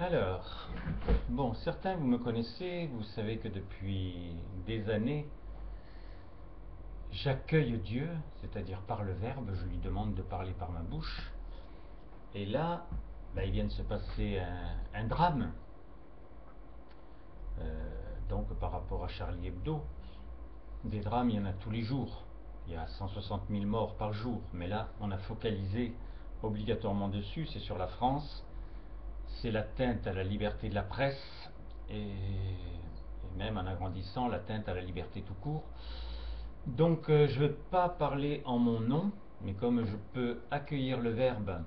Alors, bon, certains vous me connaissez, vous savez que depuis des années, j'accueille Dieu, c'est-à-dire par le Verbe, je lui demande de parler par ma bouche. Et là, il vient de se passer un drame, donc par rapport à Charlie Hebdo. Des drames, il y en a tous les jours. Il y a 160 000 morts par jour. Mais là, on a focalisé obligatoirement dessus, c'est sur la France. C'est l'atteinte à la liberté de la presse et même en agrandissant l'atteinte à la liberté tout court. Donc je ne vais pas parler en mon nom, mais comme je peux accueillir le Verbe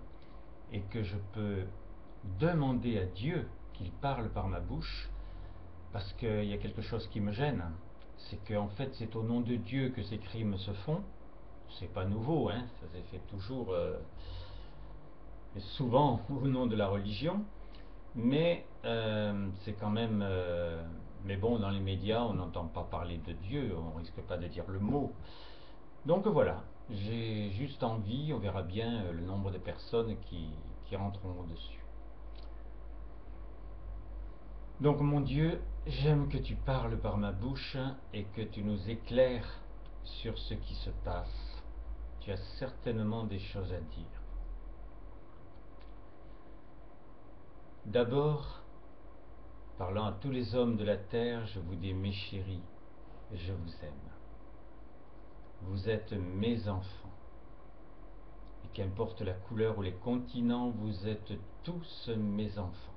et que je peux demander à Dieu qu'il parle par ma bouche, parce qu'il y a quelque chose qui me gêne, c'est qu'en fait c'est au nom de Dieu que ces crimes se font. C'est pas nouveau, hein, ça s'est fait toujours, et souvent au nom de la religion. Mais c'est quand même. Mais bon, dans les médias, on n'entend pas parler de Dieu, on risque pas de dire le mot. Donc voilà, j'ai juste envie, on verra bien le nombre de personnes qui rentreront dessus. Donc mon Dieu, j'aime que tu parles par ma bouche et que tu nous éclaires sur ce qui se passe. Tu as certainement des choses à dire. D'abord, parlant à tous les hommes de la terre, je vous dis mes chéris, je vous aime. Vous êtes mes enfants. Et qu'importe la couleur ou les continents, vous êtes tous mes enfants.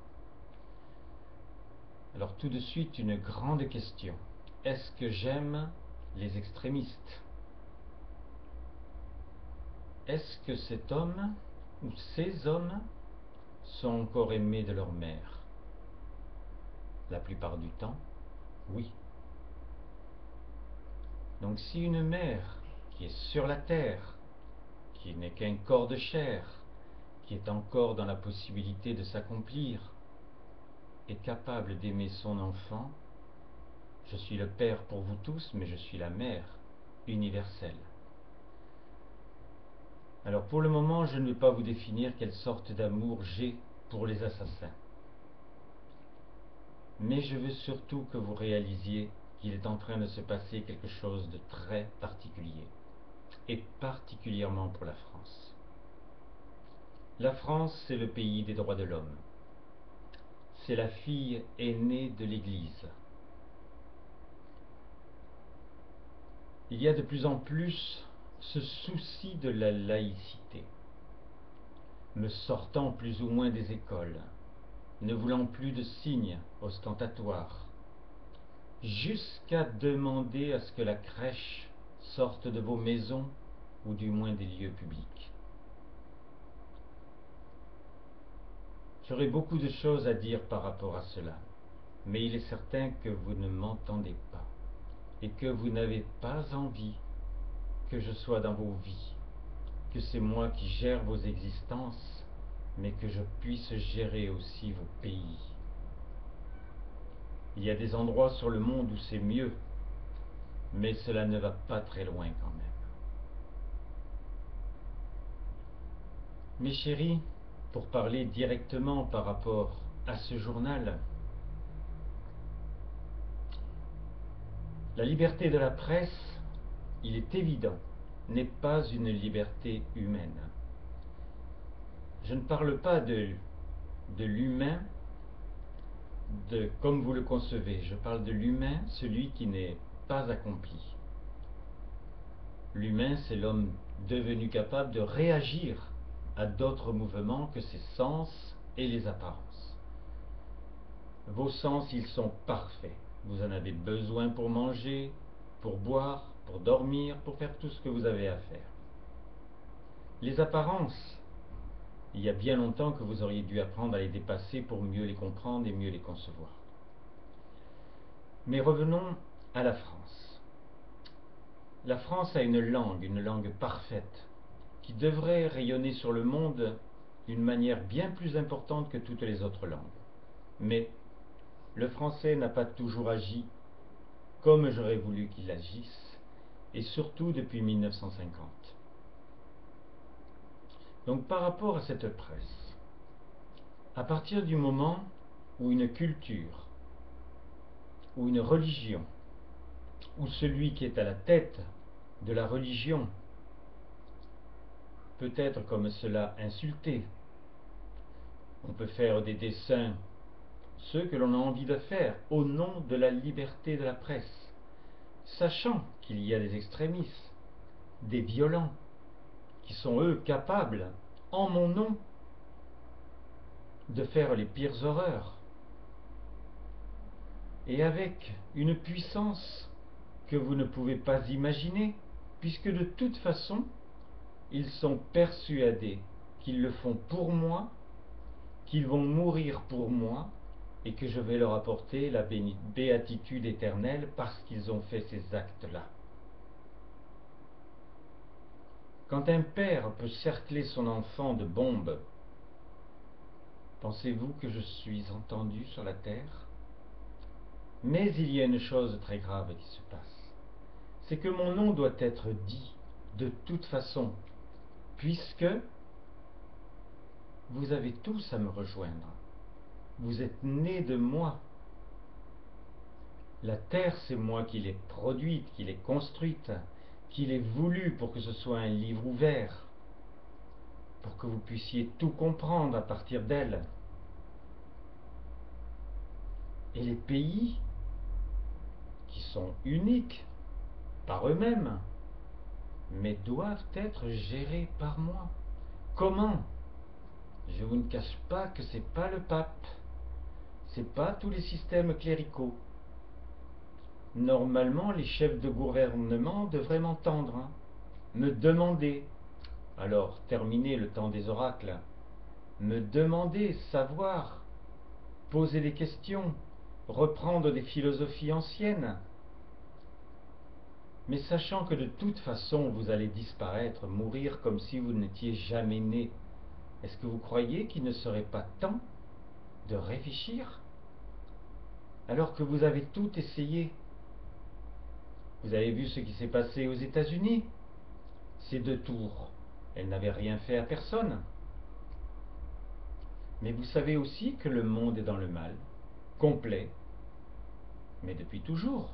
Alors tout de suite, une grande question. Est-ce que j'aime les extrémistes? Est-ce que cet homme ou ces hommes sont encore aimés de leur mère? La plupart du temps, oui. Donc si une mère qui est sur la terre, qui n'est qu'un corps de chair, qui est encore dans la possibilité de s'accomplir, est capable d'aimer son enfant, je suis le père pour vous tous, mais je suis la mère universelle. Alors pour le moment, je ne vais pas vous définir quelle sorte d'amour j'ai pour les assassins. Mais je veux surtout que vous réalisiez qu'il est en train de se passer quelque chose de très particulier, et particulièrement pour la France. La France, c'est le pays des droits de l'homme. C'est la fille aînée de l'Église. Il y a de plus en plus ce souci de la laïcité, me sortant plus ou moins des écoles, ne voulant plus de signes ostentatoires, jusqu'à demander à ce que la crèche sorte de vos maisons ou du moins des lieux publics. J'aurais beaucoup de choses à dire par rapport à cela, mais il est certain que vous ne m'entendez pas et que vous n'avez pas envie que je sois dans vos vies, que c'est moi qui gère vos existences, mais que je puisse gérer aussi vos pays. Il y a des endroits sur le monde où c'est mieux, mais cela ne va pas très loin quand même. Mes chéris, pour parler directement par rapport à ce journal, la liberté de la presse, il est évident, n'est pas une liberté humaine. Je ne parle pas de l'humain comme vous le concevez, je parle de l'humain, celui qui n'est pas accompli. L'humain, c'est l'homme devenu capable de réagir à d'autres mouvements que ses sens et les apparences. Vos sens, ils sont parfaits. Vous en avez besoin pour manger, pour boire, pour dormir, pour faire tout ce que vous avez à faire. Les apparences, il y a bien longtemps que vous auriez dû apprendre à les dépasser pour mieux les comprendre et mieux les concevoir. Mais revenons à la France. La France a une langue parfaite, qui devrait rayonner sur le monde d'une manière bien plus importante que toutes les autres langues. Mais le français n'a pas toujours agi comme j'aurais voulu qu'il agisse, et surtout depuis 1950. Donc par rapport à cette presse, à partir du moment ou une culture, ou une religion, ou celui qui est à la tête de la religion peut être comme cela insulté. On peut faire des dessins, ceux que l'on a envie de faire, au nom de la liberté de la presse, sachant qu'il y a des extrémistes, des violents, qui sont eux capables, en mon nom, de faire les pires horreurs, et avec une puissance que vous ne pouvez pas imaginer, puisque de toute façon, ils sont persuadés qu'ils le font pour moi, qu'ils vont mourir pour moi, et que je vais leur apporter la béatitude éternelle parce qu'ils ont fait ces actes-là. Quand un père peut cercler son enfant de bombes, pensez-vous que je suis entendu sur la terre? Mais il y a une chose très grave qui se passe, c'est que mon nom doit être dit de toute façon, puisque vous avez tous à me rejoindre. Vous êtes nés de moi. La terre, c'est moi qui l'ai produite, qui l'ai construite, qui l'ai voulu pour que ce soit un livre ouvert, pour que vous puissiez tout comprendre à partir d'elle. Et les pays, qui sont uniques par eux-mêmes, mais doivent être gérés par moi. Comment? Je vous ne cache pas que c'est pas le pape, c'est pas tous les systèmes cléricaux. Normalement, les chefs de gouvernement devraient m'entendre, hein, me demander. Alors, terminer le temps des oracles, me demander, savoir, poser des questions, reprendre des philosophies anciennes. Mais sachant que de toute façon vous allez disparaître, mourir comme si vous n'étiez jamais né, est-ce que vous croyez qu'il ne serait pas temps de réfléchir? Alors que vous avez tout essayé. Vous avez vu ce qui s'est passé aux États-Unis? Ces 2 tours, elles n'avaient rien fait à personne. Mais vous savez aussi que le monde est dans le mal, complet, mais depuis toujours.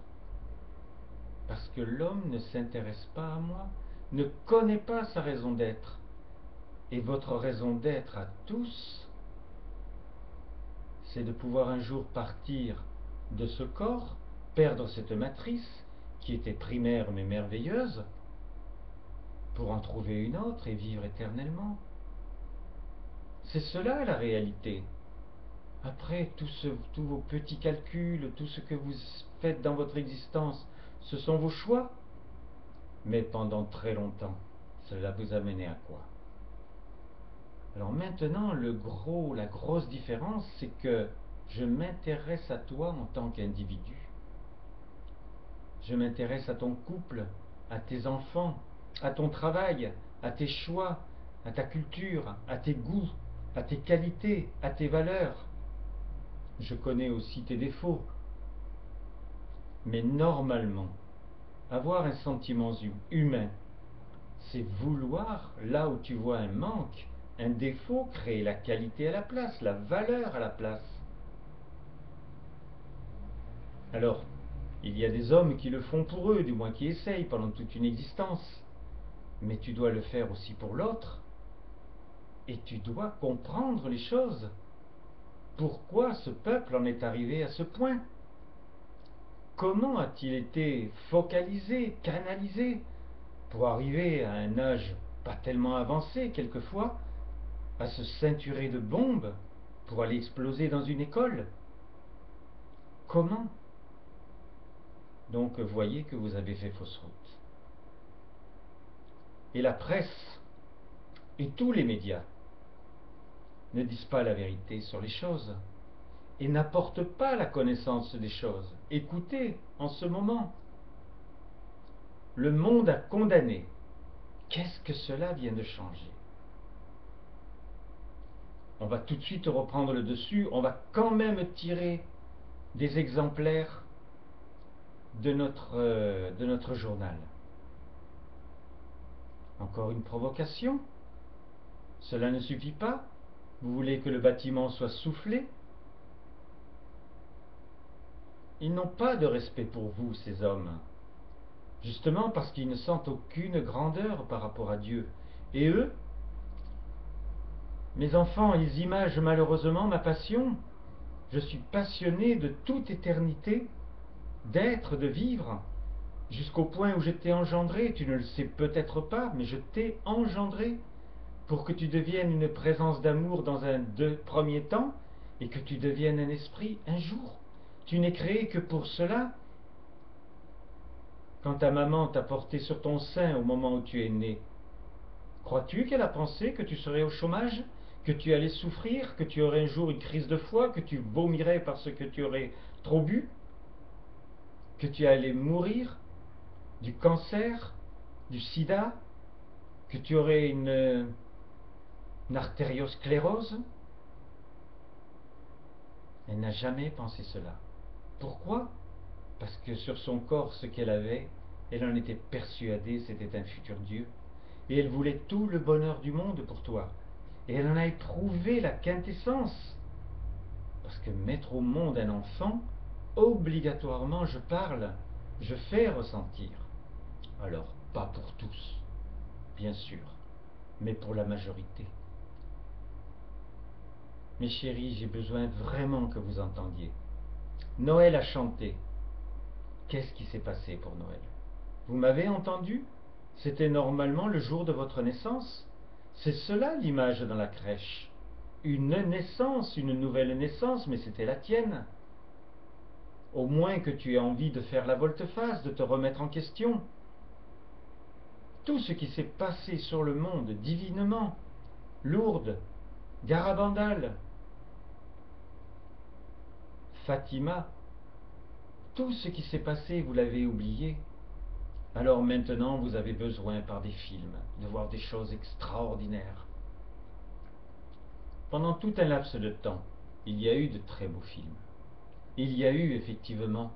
Parce que l'homme ne s'intéresse pas à moi, ne connaît pas sa raison d'être. Et votre raison d'être à tous, c'est de pouvoir un jour partir de ce corps, perdre cette matrice qui était primaire mais merveilleuse, pour en trouver une autre et vivre éternellement. C'est cela la réalité. Après, tous vos petits calculs, tout ce que vous faites dans votre existence, ce sont vos choix. Mais pendant très longtemps, cela vous a mené à quoi? Alors maintenant, la grosse différence, c'est que je m'intéresse à toi en tant qu'individu. Je m'intéresse à ton couple, à tes enfants, à ton travail, à tes choix, à ta culture, à tes goûts, à tes qualités, à tes valeurs. Je connais aussi tes défauts. Mais normalement, avoir un sentiment humain, c'est vouloir, là où tu vois un manque, un défaut, créer la qualité à la place, la valeur à la place. Alors, il y a des hommes qui le font pour eux, du moins qui essayent pendant toute une existence. Mais tu dois le faire aussi pour l'autre. Et tu dois comprendre les choses. Pourquoi ce peuple en est arrivé à ce point? Comment a-t-il été focalisé, canalisé, pour arriver à un âge pas tellement avancé quelquefois, à se ceinturer de bombes pour aller exploser dans une école? Comment? Donc voyez que vous avez fait fausse route. Et la presse et tous les médias ne disent pas la vérité sur les choses et n'apportent pas la connaissance des choses. Écoutez, en ce moment, le monde a condamné. Qu'est-ce que cela vient de changer? On va tout de suite reprendre le dessus, on va quand même tirer des exemplaires de notre journal. Encore une provocation? Cela ne suffit pas? Vous voulez que le bâtiment soit soufflé? Ils n'ont pas de respect pour vous, ces hommes, justement parce qu'ils ne sentent aucune grandeur par rapport à Dieu. Et eux, mes enfants, ils imagent malheureusement ma passion. Je suis passionné de toute éternité, d'être, de vivre, jusqu'au point où je t'ai engendré. Tu ne le sais peut-être pas, mais je t'ai engendré pour que tu deviennes une présence d'amour dans un premier temps et que tu deviennes un esprit un jour. Tu n'es créé que pour cela. Quand ta maman t'a porté sur ton sein au moment où tu es né, crois-tu qu'elle a pensé que tu serais au chômage, que tu allais souffrir, que tu aurais un jour une crise de foie, que tu vomirais parce que tu aurais trop bu, que tu allais mourir du cancer, du sida, que tu aurais une artériosclérose? Elle n'a jamais pensé cela. Pourquoi? Parce que sur son corps, ce qu'elle avait, elle en était persuadée, c'était un futur Dieu. Et elle voulait tout le bonheur du monde pour toi. Et elle en a éprouvé la quintessence. Parce que mettre au monde un enfant, obligatoirement, je fais ressentir. Alors, pas pour tous, bien sûr, mais pour la majorité. Mes chéris, j'ai besoin vraiment que vous entendiez. Noël a chanté. Qu'est-ce qui s'est passé pour Noël? Vous m'avez entendu? C'était normalement le jour de votre naissance. C'est cela l'image dans la crèche. Une naissance, une nouvelle naissance, mais c'était la tienne. Au moins que tu aies envie de faire la volte-face, de te remettre en question. Tout ce qui s'est passé sur le monde divinement, Lourdes, Garabandal, Fatima, tout ce qui s'est passé, vous l'avez oublié. Alors maintenant, vous avez besoin, par des films, de voir des choses extraordinaires. Pendant tout un laps de temps, il y a eu de très beaux films. Il y a eu effectivement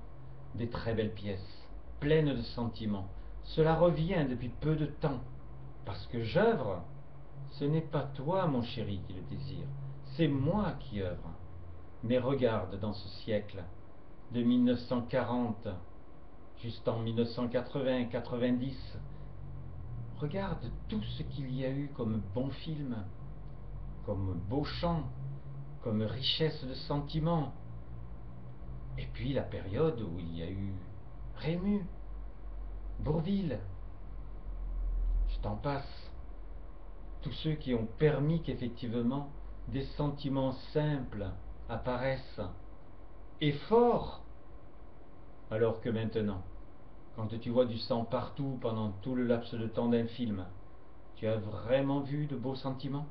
des très belles pièces, pleines de sentiments. Cela revient depuis peu de temps, parce que j'œuvre. Ce n'est pas toi, mon chéri, qui le désire, c'est moi qui œuvre. Mais regarde dans ce siècle, de 1940 jusqu'en 1980-90, regarde tout ce qu'il y a eu comme bons films, comme beaux chants, comme richesse de sentiments. Et puis la période où il y a eu Rému, Bourvil, je t'en passe. Tous ceux qui ont permis qu'effectivement des sentiments simples apparaissent et forts. Alors que maintenant, quand tu vois du sang partout pendant tout le laps de temps d'un film, tu as vraiment vu de beaux sentiments?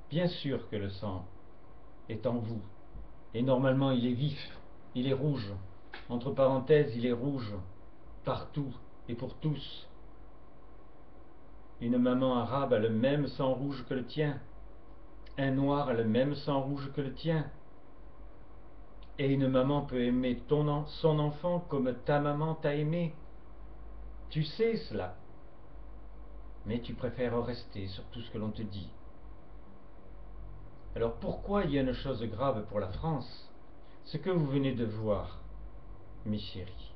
Bien sûr que le sang est en vous, et normalement il est vif, il est rouge. Entre parenthèses, il est rouge, partout et pour tous. Une maman arabe a le même sang rouge que le tien. Un noir a le même sang rouge que le tien. Et une maman peut aimer son enfant comme ta maman t'a aimé. Tu sais cela. Mais tu préfères rester sur tout ce que l'on te dit. Alors pourquoi il y a une chose grave pour la France? Ce que vous venez de voir, mes chéris.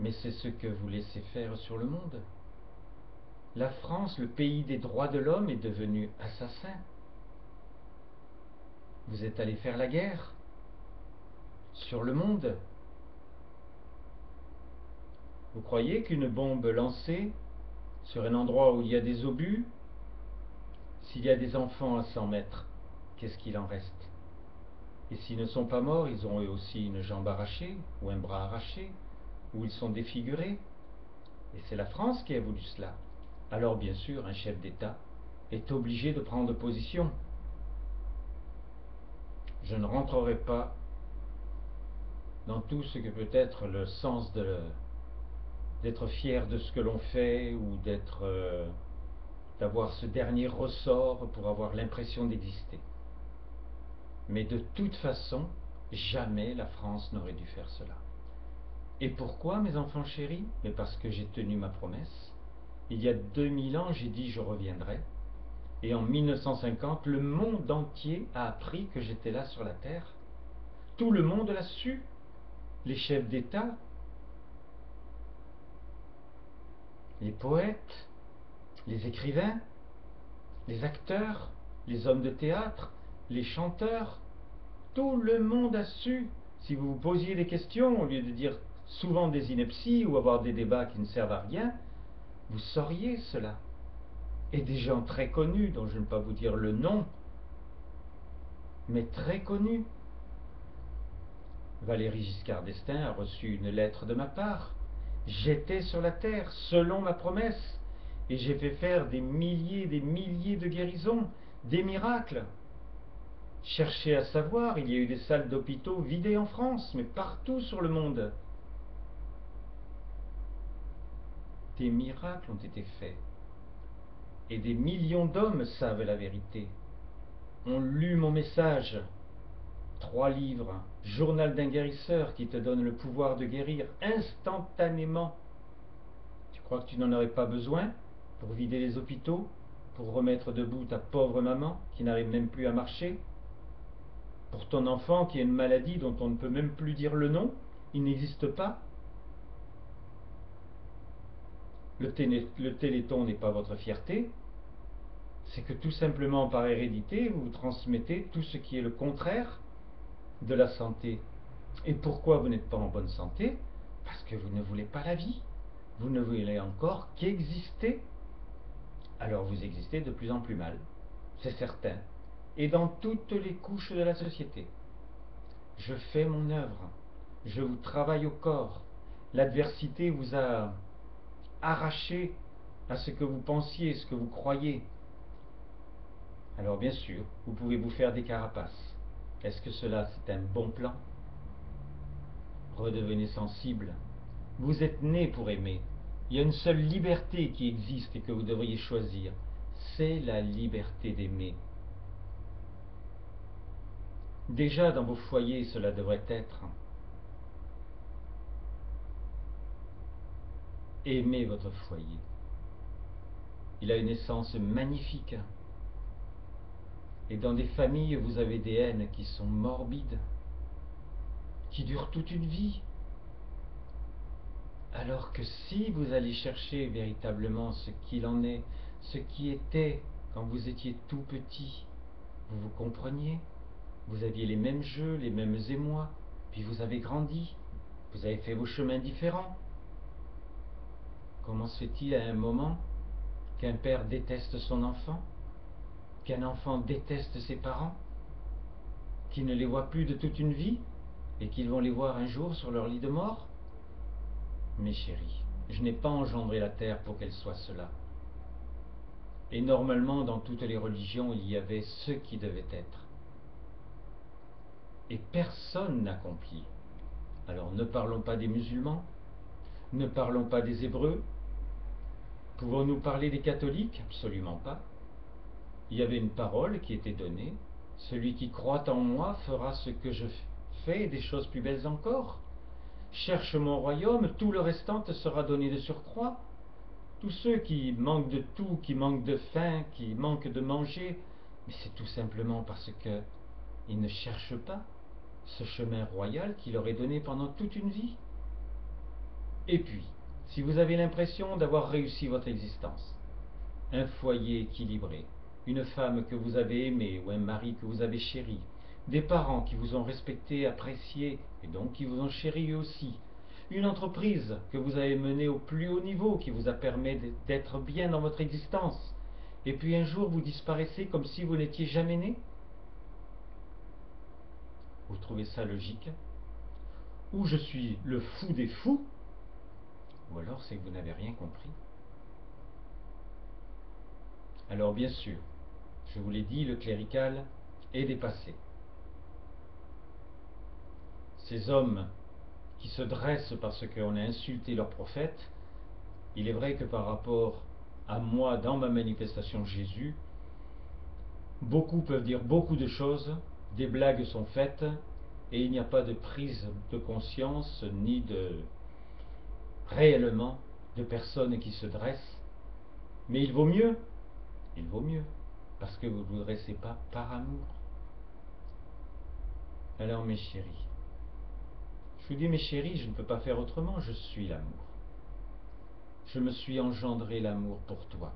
Mais c'est ce que vous laissez faire sur le monde. La France, le pays des droits de l'homme, est devenu assassin. Vous êtes allé faire la guerre sur le monde. Vous croyez qu'une bombe lancée sur un endroit où il y a des obus, s'il y a des enfants à 100 mètres, qu'est-ce qu'il en reste? Et s'ils ne sont pas morts, ils ont eux aussi une jambe arrachée ou un bras arraché, ou ils sont défigurés. Et c'est la France qui a voulu cela. Alors bien sûr, un chef d'État est obligé de prendre position. Je ne rentrerai pas dans tout ce que peut être le sens d'être fier de ce que l'on fait ou d'avoir ce dernier ressort pour avoir l'impression d'exister. Mais de toute façon, jamais la France n'aurait dû faire cela. Et pourquoi, mes enfants chéris? Mais parce que j'ai tenu ma promesse. Il y a 2000 ans, j'ai dit je reviendrai. Et en 1950, le monde entier a appris que j'étais là sur la Terre. Tout le monde l'a su. Les chefs d'État, les poètes, les écrivains, les acteurs, les hommes de théâtre, les chanteurs. Tout le monde a su. Si vous vous posiez des questions, au lieu de dire souvent des inepties ou avoir des débats qui ne servent à rien, vous sauriez cela. Et des gens très connus, dont je ne vais pas vous dire le nom, mais très connus. Valéry Giscard d'Estaing a reçu une lettre de ma part. J'étais sur la terre, selon ma promesse, et j'ai fait faire des milliers de guérisons, des miracles. Cherchez à savoir, il y a eu des salles d'hôpitaux vidées en France, mais partout sur le monde. Des miracles ont été faits. Et des millions d'hommes savent la vérité. Ont lu mon message. 3 livres, Journal d'un guérisseur qui te donne le pouvoir de guérir instantanément. Tu crois que tu n'en aurais pas besoin pour vider les hôpitaux, pour remettre debout ta pauvre maman qui n'arrive même plus à marcher, pour ton enfant qui a une maladie dont on ne peut même plus dire le nom, il n'existe pas. Le Téléthon n'est pas votre fierté, c'est que tout simplement par hérédité, vous transmettez tout ce qui est le contraire de la santé. Et pourquoi vous n'êtes pas en bonne santé? Parce que vous ne voulez pas la vie. Vous ne voulez encore qu'exister. Alors vous existez de plus en plus mal, c'est certain. Et dans toutes les couches de la société. Je fais mon œuvre. Je vous travaille au corps. L'adversité vous a arraché à ce que vous pensiez, ce que vous croyez. Alors bien sûr, vous pouvez vous faire des carapaces. Est-ce que cela, c'est un bon plan? Redevenez sensible. Vous êtes né pour aimer. Il y a une seule liberté qui existe et que vous devriez choisir. C'est la liberté d'aimer. Déjà dans vos foyers, cela devrait être. Aimez votre foyer. Il a une essence magnifique. Et dans des familles, vous avez des haines qui sont morbides, qui durent toute une vie. Alors que si vous allez chercher véritablement ce qu'il en est, ce qui était quand vous étiez tout petit, vous vous compreniez, vous aviez les mêmes jeux, les mêmes émois, puis vous avez grandi, vous avez fait vos chemins différents. Comment se fait-il à un moment qu'un père déteste son enfant, qu'un enfant déteste ses parents, qu'il ne les voit plus de toute une vie et qu'ils vont les voir un jour sur leur lit de mort? Mes chéris, je n'ai pas engendré la terre pour qu'elle soit cela. Et normalement, dans toutes les religions, il y avait ce qui devait être. Et personne n'accomplit. Alors ne parlons pas des musulmans, ne parlons pas des Hébreux. Pouvons-nous parler des catholiques? Absolument pas. Il y avait une parole qui était donnée. Celui qui croit en moi fera ce que je fais et des choses plus belles encore. Cherche mon royaume, tout le restant te sera donné de surcroît. Tous ceux qui manquent de tout, qui manquent de faim, qui manquent de manger, mais c'est tout simplement parce qu'ils ne cherchent pas ce chemin royal qui leur est donné pendant toute une vie. Et puis, si vous avez l'impression d'avoir réussi votre existence, un foyer équilibré, une femme que vous avez aimée ou un mari que vous avez chéri, des parents qui vous ont respecté, apprécié et donc qui vous ont chéri eux aussi, une entreprise que vous avez menée au plus haut niveau qui vous a permis d'être bien dans votre existence, et puis un jour vous disparaissez comme si vous n'étiez jamais né? Vous trouvez ça logique? Ou je suis le fou des fous, ou alors c'est que vous n'avez rien compris. Alors bien sûr, je vous l'ai dit, le clérical est dépassé. Ces hommes qui se dressent parce qu'on a insulté leur prophète, il est vrai que par rapport à moi dans ma manifestation Jésus, beaucoup peuvent dire beaucoup de choses, des blagues sont faites, et il n'y a pas de prise de conscience ni de réellement de personnes qui se dressent. Mais il vaut mieux, parce que vous ne vous dressez pas par amour. Alors mes chéris, je vous dis mes chéris, je ne peux pas faire autrement, je suis l'amour. Je me suis engendré l'amour pour toi.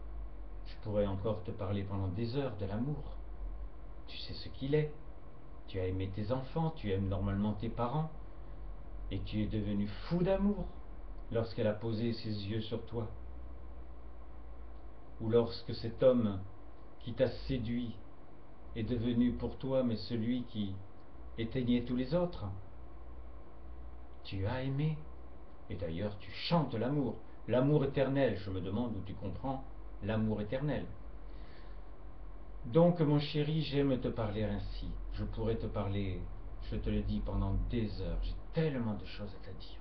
Je pourrais encore te parler pendant des heures de l'amour. Tu sais ce qu'il est. Tu as aimé tes enfants, tu aimes normalement tes parents, et tu es devenu fou d'amour lorsqu'elle a posé ses yeux sur toi. Ou lorsque cet homme qui t'a séduit est devenu pour toi mais celui qui éteignait tous les autres. Tu as aimé, et d'ailleurs tu chantes l'amour, l'amour éternel. Je me demande où tu comprends l'amour éternel. Donc mon chéri, j'aime te parler ainsi. Je pourrais te parler, je te le dis, pendant des heures. J'ai tellement de choses à te dire.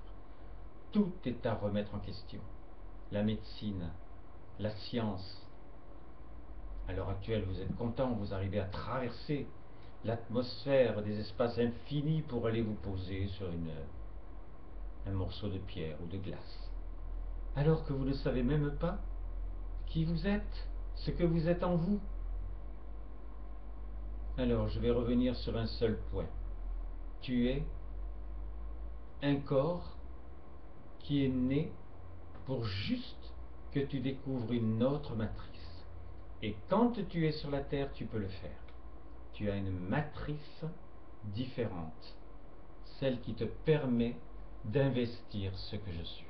Tout est à remettre en question. La médecine, la science. À l'heure actuelle, vous êtes content, vous arrivez à traverser l'atmosphère des espaces infinis pour aller vous poser sur un morceau de pierre ou de glace. Alors que vous ne savez même pas qui vous êtes, ce que vous êtes en vous. Alors, je vais revenir sur un seul point. Tu es un corps qui est né pour juste que tu découvres une autre matrice. Et quand tu es sur la Terre, tu peux le faire. Tu as une matrice différente, celle qui te permet d'investir ce que je suis.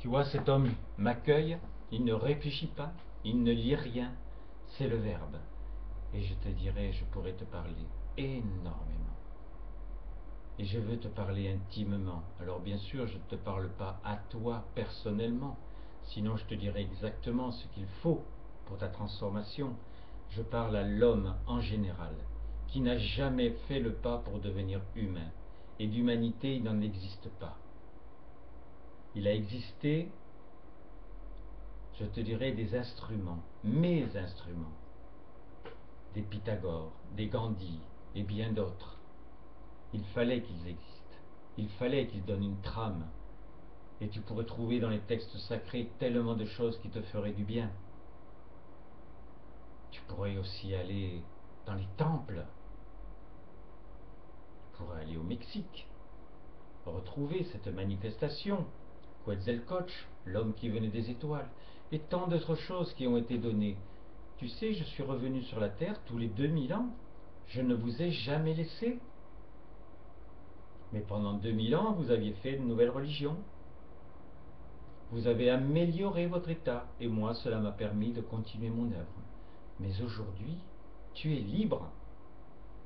Tu vois, cet homme m'accueille, il ne réfléchit pas, il ne lit rien, c'est le verbe. Et je te dirais, je pourrais te parler énormément. Et je veux te parler intimement. Alors bien sûr, je ne te parle pas à toi personnellement, sinon je te dirais exactement ce qu'il faut pour ta transformation. Je parle à l'homme en général, qui n'a jamais fait le pas pour devenir humain. Et d'humanité, il n'en existe pas. Il a existé, je te dirais, des instruments, mes instruments, des Pythagore, des Gandhi et bien d'autres. Il fallait qu'ils existent. Il fallait qu'ils donnent une trame. Et tu pourrais trouver dans les textes sacrés tellement de choses qui te feraient du bien. Tu pourrais aussi aller dans les temples. Tu pourrais aller au Mexique, retrouver cette manifestation, Quetzalcoatl, l'homme qui venait des étoiles, et tant d'autres choses qui ont été données. Tu sais, je suis revenu sur la terre tous les 2000 ans. Je ne vous ai jamais laissé. Mais pendant 2000 ans, vous aviez fait une nouvelle religion. Vous avez amélioré votre état, et moi, cela m'a permis de continuer mon œuvre. Mais aujourd'hui, tu es libre.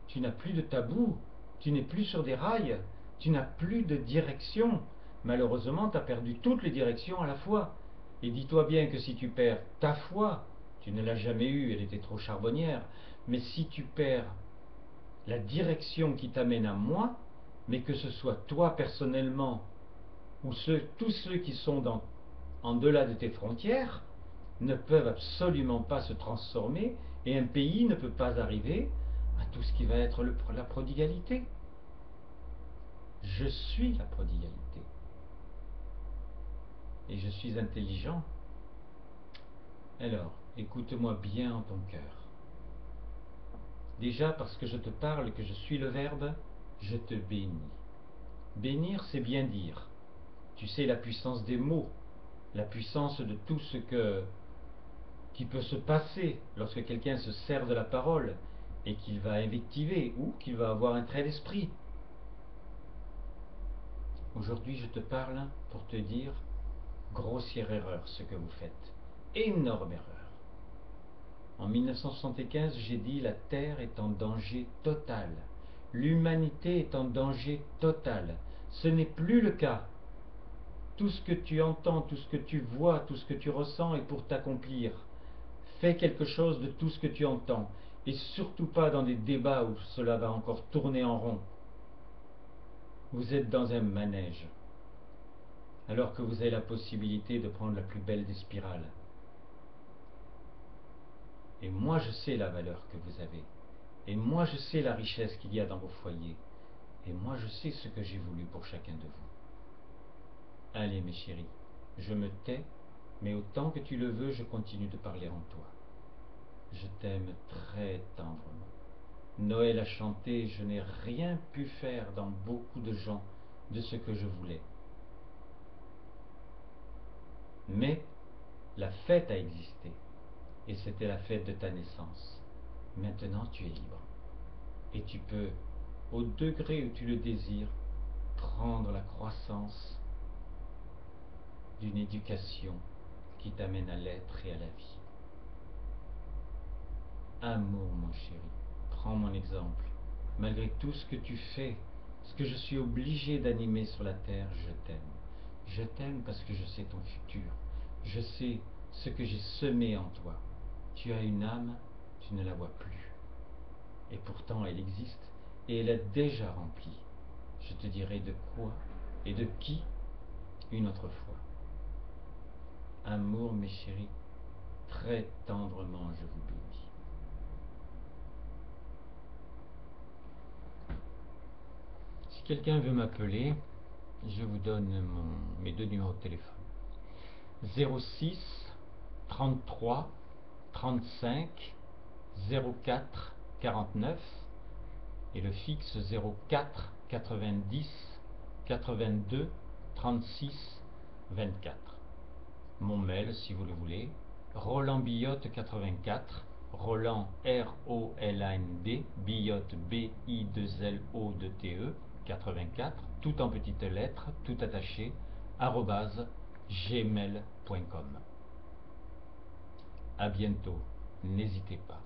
Tu n'as plus de tabou. Tu n'es plus sur des rails. Tu n'as plus de direction. Malheureusement, tu as perdu toutes les directions à la fois. Et dis-toi bien que si tu perds ta foi, tu ne l'as jamais eue, elle était trop charbonnière, mais si tu perds la direction qui t'amène à moi, mais que ce soit toi personnellement, ou tous ceux qui sont en delà de tes frontières, ne peuvent absolument pas se transformer, et un pays ne peut pas arriver à tout ce qui va être la prodigalité. Je suis la prodigalité. Et je suis intelligent. Alors, écoute-moi bien en ton cœur. Déjà parce que je te parle, que je suis le Verbe, je te bénis. Bénir, c'est bien dire. Tu sais la puissance des mots, la puissance de tout ce qui peut se passer lorsque quelqu'un se sert de la parole et qu'il va invectiver ou qu'il va avoir un trait d'esprit. Aujourd'hui, je te parle pour te dire, grossière erreur ce que vous faites, énorme erreur. En 1975, j'ai dit la Terre est en danger total, l'humanité est en danger total. Ce n'est plus le cas. Tout ce que tu entends, tout ce que tu vois, tout ce que tu ressens est pour t'accomplir. Fais quelque chose de tout ce que tu entends, et surtout pas dans des débats où cela va encore tourner en rond. Vous êtes dans un manège, alors que vous avez la possibilité de prendre la plus belle des spirales. Et moi je sais la valeur que vous avez, et moi je sais la richesse qu'il y a dans vos foyers, et moi je sais ce que j'ai voulu pour chacun de vous. Allez mes chéris, je me tais, mais autant que tu le veux, je continue de parler en toi. Je t'aime très tendrement. Noël a chanté, je n'ai rien pu faire dans beaucoup de gens de ce que je voulais. Mais la fête a existé, et c'était la fête de ta naissance. Maintenant tu es libre, et tu peux, au degré où tu le désires, prendre la croissance d'une éducation qui t'amène à l'être et à la vie. Amour, mon chéri, prends mon exemple. Malgré tout ce que tu fais, ce que je suis obligé d'animer sur la terre, je t'aime. Je t'aime parce que je sais ton futur. Je sais ce que j'ai semé en toi. Tu as une âme, tu ne la vois plus. Et pourtant elle existe, et elle est déjà remplie. Je te dirai de quoi et de qui une autre fois. Amour, mes chéris, très tendrement je vous bénis. Si quelqu'un veut m'appeler, je vous donne mes deux numéros de téléphone. 06 33 35 04 49 et le fixe 04 90 82 36 24. Mon mail, si vous le voulez, rolandbillotte84, Roland R-O-L-A-N-D, Billotte B-I-2-L-O-2-T-E, 84, tout en petites lettres, tout attaché, @gmail.com. À bientôt, n'hésitez pas.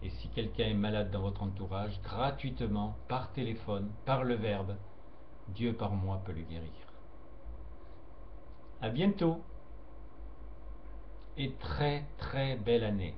Et si quelqu'un est malade dans votre entourage, gratuitement, par téléphone, par le verbe, Dieu par moi peut le guérir. À bientôt et très très belle année.